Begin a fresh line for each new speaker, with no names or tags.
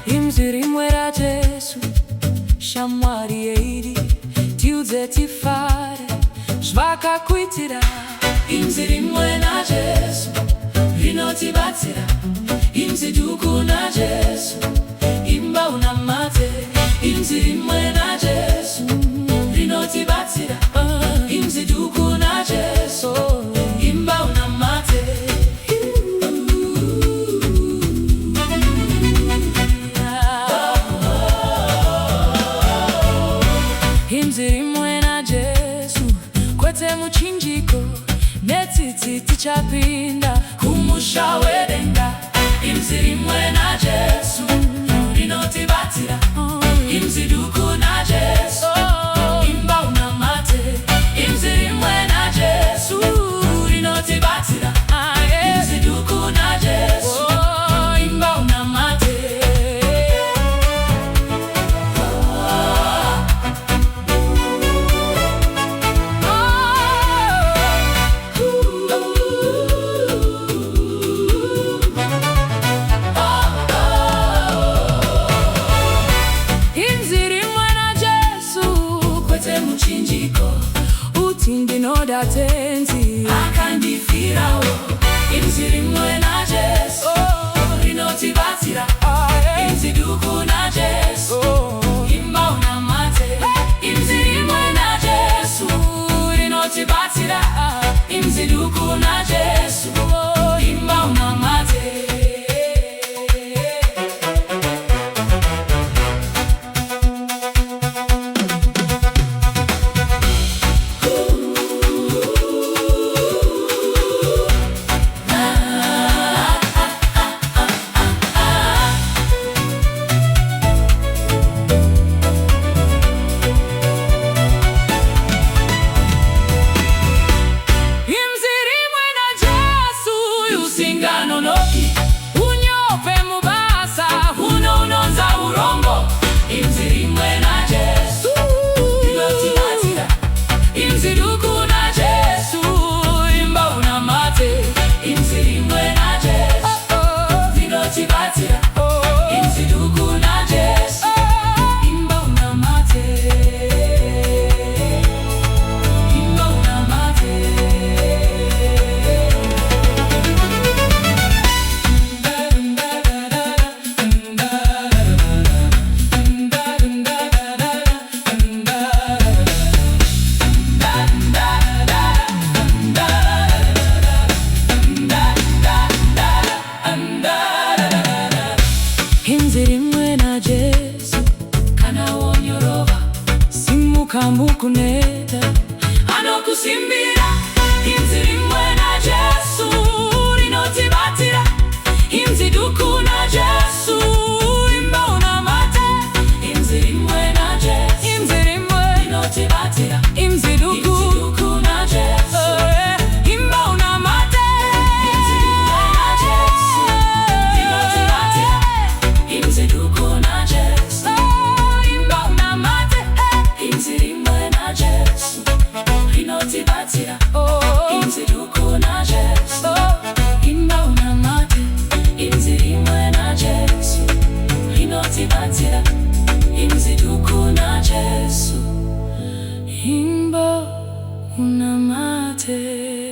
Imzirimwera Jesu shamwariyeiri tiudzetifare zvakakuitira. Imzirimwe na Jesu rinotibatsira. Imziduku na Jesu imba unamate. Imzirimwe na Jesu rinotibatsira. Imziduku na Jesu imba unamate. Imzirimwe na Jesu kwete muchinjiko netsitsi tichapinda kumusha wedenga. Imzirimwe na Jesu rinotibatsira. Imziduku na Jesu imba unamate. Imzirimwe na Jesu rinotibatsira. Imziduku na Jesu imba unamate. Tenzi akandifirawo. Imzirimwe na Jesu rinotibatsira. Imziduku na Jesu imba unamate. Imzirimwe na Jesu rinotibatsira. Imziduku na Jesu imba unamate. Unyope mubasa unonza urongo. Imzirimwe na Jesu rinotibatsira. Imziduku na Jesu imba unamate. Imzirimwe na Jesu rinotibatsira. Imziduku na Jesu imba unamate. Imba unamate. Imzirimwe na Jesu kana wonyorova simukamukuneta anokusimbira. Imzirimwe na Jesu rinotibatsira. Imziduku na Jesu imba unamate. Imzirimwe na Jesu rinotibatsira. Imziduku na Jesu imba unamate. Imzirimwe na Jesu rinotibatsira. Imziduku na Jesu imba unamate. Imzirimwe na Jesu rinotibatsira. Imziduku na Jesu imba unamate. Imzirimwe na Jesu rinotibatsira. Imziduku na Jesu imba unamate.